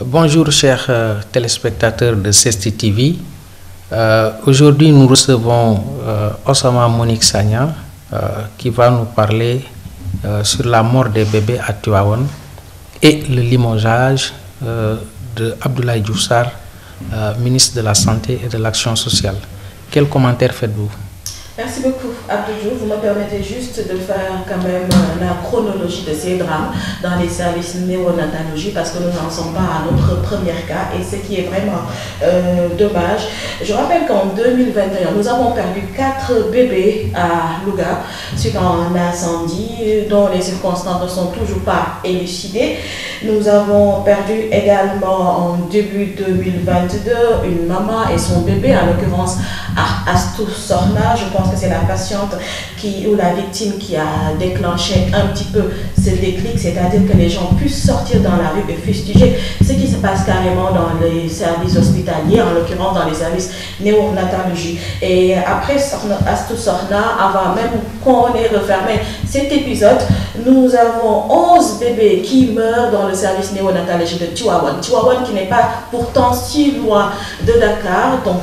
Bonjour chers téléspectateurs de CESTI TV. Aujourd'hui nous recevons Osama Monique Sagna qui va nous parler sur la mort des bébés à Tivaouane et le limogeage de Abdoulaye Diouf Sarr, ministre de la Santé et de l'Action sociale. Quel commentaire faites-vous? Merci beaucoup, Abdou. Vous me permettez juste de faire quand même la chronologie de ces drames dans les services néonatologie parce que nous n'en sommes pas à notre premier cas et ce qui est vraiment dommage. Je rappelle qu'en 2021, nous avons perdu 4 bébés à Louga suite à un incendie dont les circonstances ne sont toujours pas élucidées. Nous avons perdu également en début 2022 une maman et son bébé, en l'occurrence à Astou Sorna. Je pense que c'est la patiente ou la victime qui a déclenché un petit peu ce déclic, c'est-à-dire que les gens puissent sortir dans la rue et fustiger ce qui se passe carrément dans les services hospitaliers, en l'occurrence dans les services néonatologie. Et après Astou Sorna, avant même qu'on ait refermé cet épisode, nous avons 11 bébés qui meurent dans le service néonatologie de Tivaouane. Tivaouane qui n'est pas pourtant si loin de Dakar, donc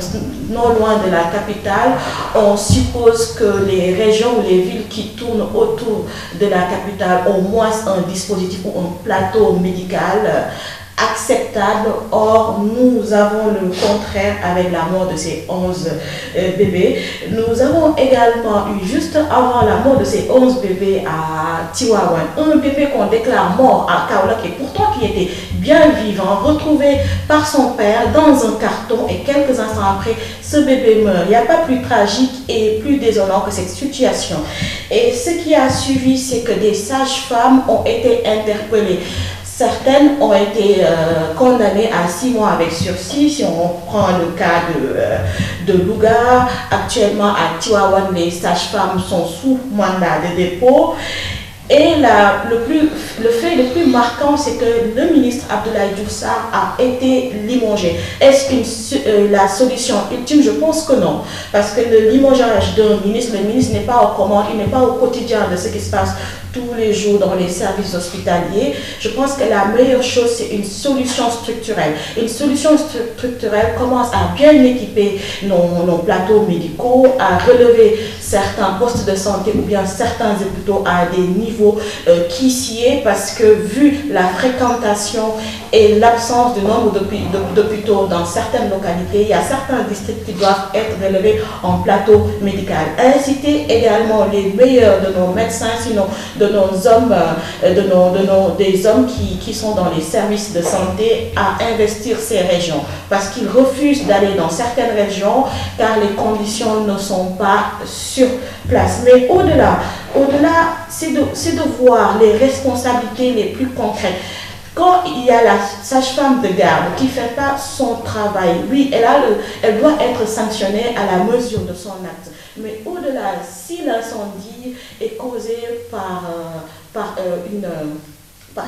non loin de la capitale. On suppose que les régions ou les villes qui tournent autour de la capitale ont au moins un dispositif ou un plateau médical acceptable. Or, nous avons le contraire avec la mort de ces 11 bébés. Nous avons également eu, juste avant la mort de ces 11 bébés à Tivaouane, un bébé qu'on déclare mort à Kaolack et pourtant qui était bien vivant, retrouvé par son père dans un carton et quelques instants après, ce bébé meurt. Il n'y a pas plus tragique et plus désolant que cette situation. Et ce qui a suivi, c'est que des sages-femmes ont été interpellées. Certaines ont été condamnées à 6 mois avec sursis. Si on prend le cas de Louga, actuellement à Tivaouane, les sages-femmes sont sous mandat de dépôt. Et le fait le plus marquant, c'est que le ministre Abdoulaye Diouf Sarr a été limogé. Est-ce la solution ultime? Je pense que non. Parce que le limogeage d'un ministre, le ministre n'est pas aux commandes, il n'est pas au quotidien de ce qui se passe tous les jours dans les services hospitaliers. Je pense que la meilleure chose, c'est une solution structurelle. Une solution structurelle commence à bien équiper nos plateaux médicaux, à relever certains postes de santé ou bien certains hôpitaux à des niveaux qui s'y est, parce que vu la fréquentation et l'absence de nombre d'hôpitaux dans certaines localités, il y a certains districts qui doivent être relevés en plateau médical. Inciter également les meilleurs de nos médecins, sinon de nos hommes, des hommes qui sont dans les services de santé à investir ces régions, parce qu'ils refusent d'aller dans certaines régions car les conditions ne sont pas sur place. Mais au-delà, c'est de voir les responsabilités les plus concrètes. Quand il y a la sage-femme de garde qui ne fait pas son travail, oui, elle doit être sanctionnée à la mesure de son acte. Mais au-delà, si l'incendie est causé par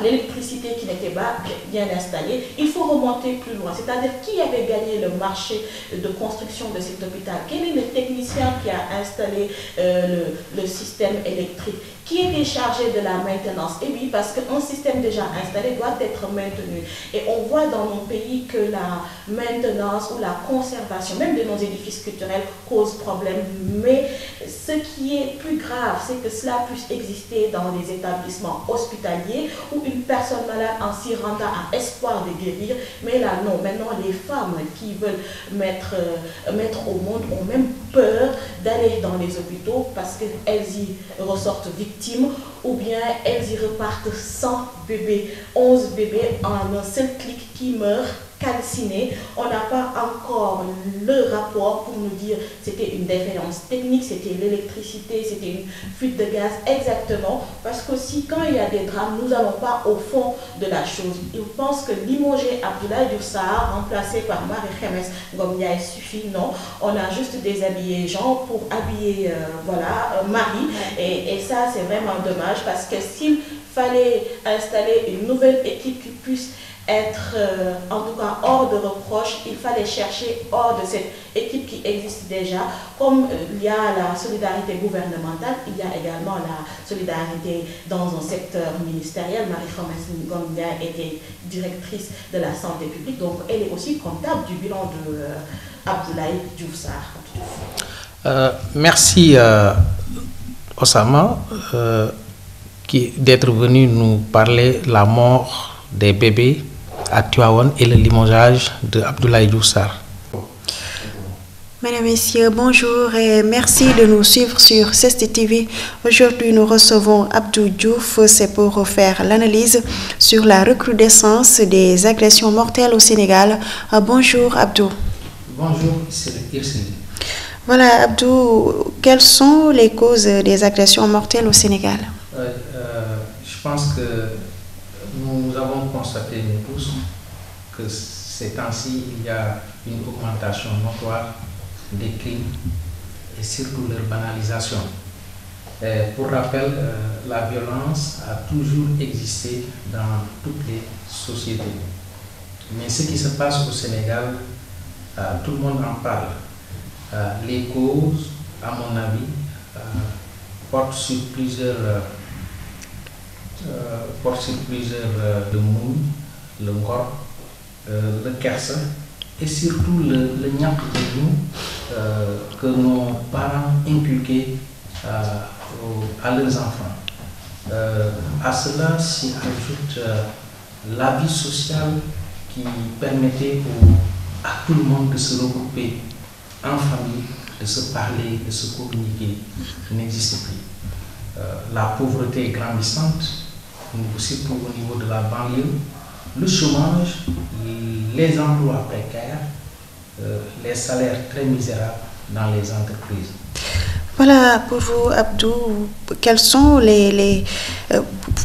l'électricité qui n'était pas bien installée, il faut remonter plus loin. C'est-à-dire, qui avait gagné le marché de construction de cet hôpital? Quel est le technicien qui a installé le système électrique? Qui était chargé de la maintenance? Et oui, parce qu'un système déjà installé doit être maintenu. Et on voit dans nos pays que la maintenance ou la conservation, même de nos édifices culturels, cause problème. Mais ce qui est plus grave, c'est que cela puisse exister dans les établissements hospitaliers où une personne malade en s'y rendant a espoir de guérir. Mais là, non. Maintenant, les femmes qui veulent mettre au monde ont même peur d'aller dans les hôpitaux parce qu'elles y ressortent victimes ou bien elles y repartent sans bébé. 11 bébés en un seul clic qui meurent calcinés. On n'a pas encore le rapport pour nous dire c'était une défaillance technique, c'était l'électricité, c'était une fuite de gaz, exactement. Parce qu'aussi, quand il y a des drames, nous n'allons pas au fond de la chose. Je pense que limoger Abdoulaye Diouf Sarr, remplacé par Marie-Khemesse Ngom Ndiaye, suffit. Non, on a juste déshabillé Jean pour habiller Marie. Et ça, c'est vraiment dommage parce que s'il fallait installer une nouvelle équipe qui puisse être en tout cas hors de reproche. Il fallait chercher hors de cette équipe qui existe déjà. Comme il y a la solidarité gouvernementale, il y a également la solidarité dans un secteur ministériel. Marie-Khamesse Ngom était directrice de la santé publique, donc elle est aussi comptable du bilan de Abdoulaye Diouf Sarr. Merci Osama d'être venu nous parler de la mort des bébés à Tivaouane et le limogeage de Abdoulaye Diouf Sarr. Mesdames et messieurs, bonjour et merci de nous suivre sur CESTI TV. Aujourd'hui, nous recevons Abdou Diouf. C'est pour faire l'analyse sur la recrudescence des agressions mortelles au Sénégal. Bonjour Abdou. Bonjour Irsine. Voilà Abdou, quelles sont les causes des agressions mortelles au Sénégal? Je pense que nous avons constaté, nous tous, que ces temps-ci, il y a une augmentation notoire des crimes et surtout leur banalisation. Pour rappel, la violence a toujours existé dans toutes les sociétés. Mais ce qui se passe au Sénégal, tout le monde en parle. Les causes, à mon avis, portent sur plusieurs le Moui, le Ngor, le Kersa et surtout le Nyap de nous que nos parents inculquaient à leurs enfants. À cela s'y ajoute la vie sociale qui permettait à tout le monde de se regrouper en famille, de se parler, de se communiquer, n'existe plus. La pauvreté est grandissante, surtout au niveau de la banlieue, le chômage, les emplois précaires, les salaires très misérables dans les entreprises. Voilà, pour vous, Abdou, quels sont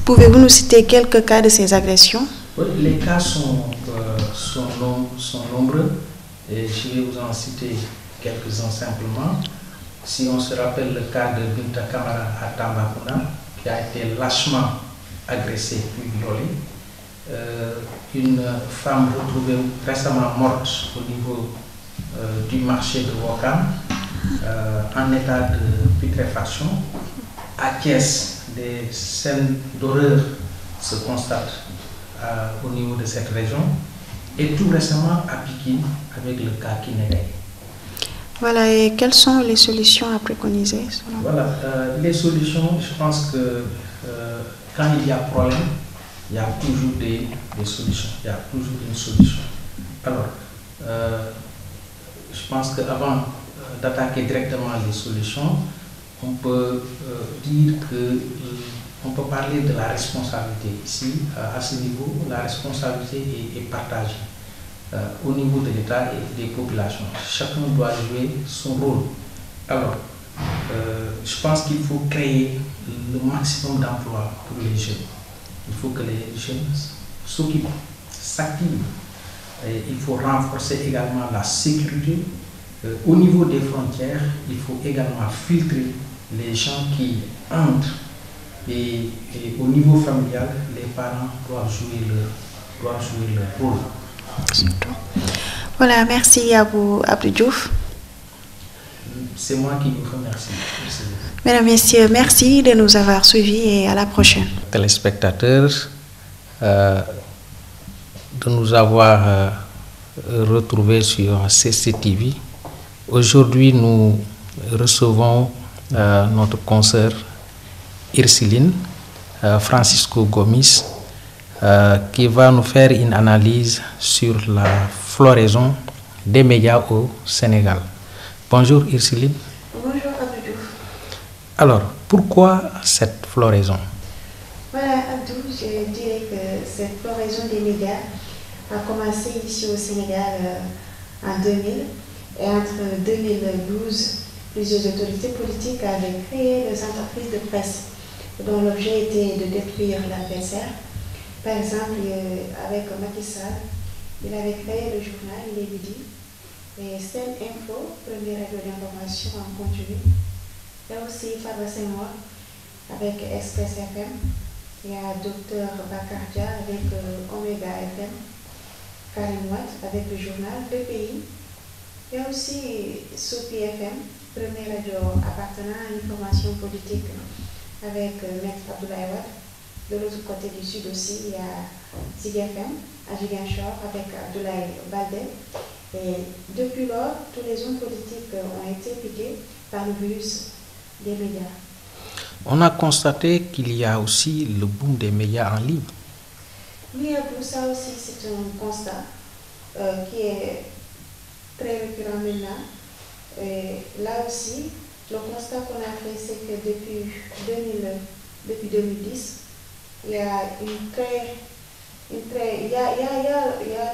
pouvez-vous nous citer quelques cas de ces agressions? Oui, les cas sont nombreux et je vais vous en citer quelques-uns simplement. Si on se rappelle le cas de Binta Kamara à Tambacounda, qui a été lâchement agressée puis violée. Une femme retrouvée récemment morte au niveau du marché de Ouakam, en état de putréfaction. À Thiès, des scènes d'horreur se constatent au niveau de cette région. Et tout récemment à Pikine avec le cas Kinégaï. Voilà, et quelles sont les solutions à préconiser? Voilà, les solutions, je pense que quand il y a problème, il y a toujours des solutions, il y a toujours une solution. Alors, je pense qu'avant d'attaquer directement les solutions, on peut dire que on peut parler de la responsabilité. Ici, à ce niveau, la responsabilité est partagée. Au niveau de l'État et des populations. Chacun doit jouer son rôle. Alors, je pense qu'il faut créer le maximum d'emplois pour les jeunes. Il faut que les jeunes s'occupent, s'activent. Il faut renforcer également la sécurité. Au niveau des frontières, il faut également filtrer les gens qui entrent. Et au niveau familial, les parents doivent jouer leur rôle. Voilà, merci à vous, Abdou Diouf. C'est moi qui vous remercie. Mesdames, Messieurs, merci de nous avoir suivis et à la prochaine. Téléspectateurs, de nous avoir retrouvés sur CESTI TV. Aujourd'hui, nous recevons notre consoeur Irsiline Francisco Gomis, qui va nous faire une analyse sur la floraison des médias au Sénégal. Bonjour Irsiline. Bonjour Abdou Diouf. Alors, pourquoi cette floraison? Voilà Abdou, je dirais que cette floraison des médias a commencé ici au Sénégal en 2000 et entre 2012, plusieurs autorités politiques avaient créé des entreprises de presse dont l'objet était de détruire la PSR. Par exemple, avec Macky Sall, il avait créé le journal Les Midi et Sen Info, première radio d'information en continu, et aussi Fabre Saint-Maur avec Express FM. Il y a Dr Bakardia avec Omega FM, Karim Watt avec le journal Le Pays. Il y a aussi Sopi FM, première radio appartenant à l'information politique avec Maître Abdoulaye Wade. De l'autre côté du sud aussi, il y a Zig FM à Ziguinchor avec Abdoulaye Baldé. Et depuis lors, tous les hommes politiques ont été piqués par le virus des médias. On a constaté qu'il y a aussi le boom des médias en ligne. Oui, ça aussi, c'est un constat qui est très récurrent maintenant. Et là aussi, le constat qu'on a fait, c'est que depuis 2010, il y a il y a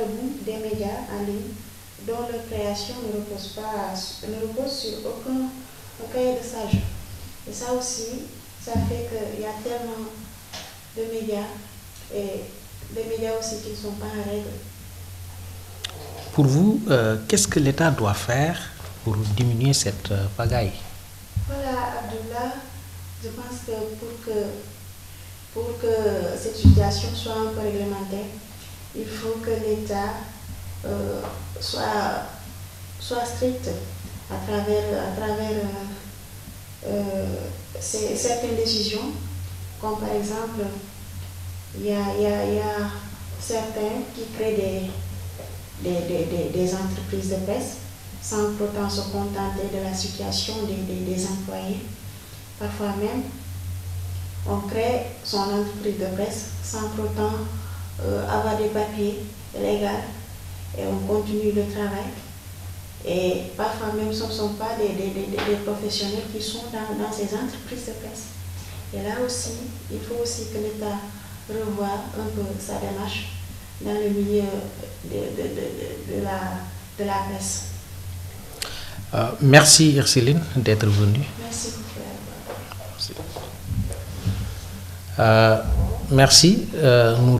le boom des médias en ligne dont leur création ne repose sur aucun cahier de sage. Et ça aussi, ça fait qu'il y a tellement de médias et des médias aussi qui ne sont pas en règle. Pour vous, qu'est-ce que l'État doit faire pour diminuer cette pagaille? Voilà, Abdullah, je pense que pour que cette situation soit un peu réglementée, il faut que l'État soit strict à travers certaines décisions, comme par exemple, il y a certains qui créent des entreprises de presse sans pourtant se contenter de la situation des employés. Parfois même, on crée son entreprise de presse sans pourtant avoir des papiers légaux et on continue le travail. Et parfois même, ce ne sont pas des professionnels qui sont dans ces entreprises de presse. Et là aussi, il faut aussi que l'État revoie un peu sa démarche dans le milieu de la presse. Merci Ursuline d'être venue. Merci beaucoup. Merci. Nous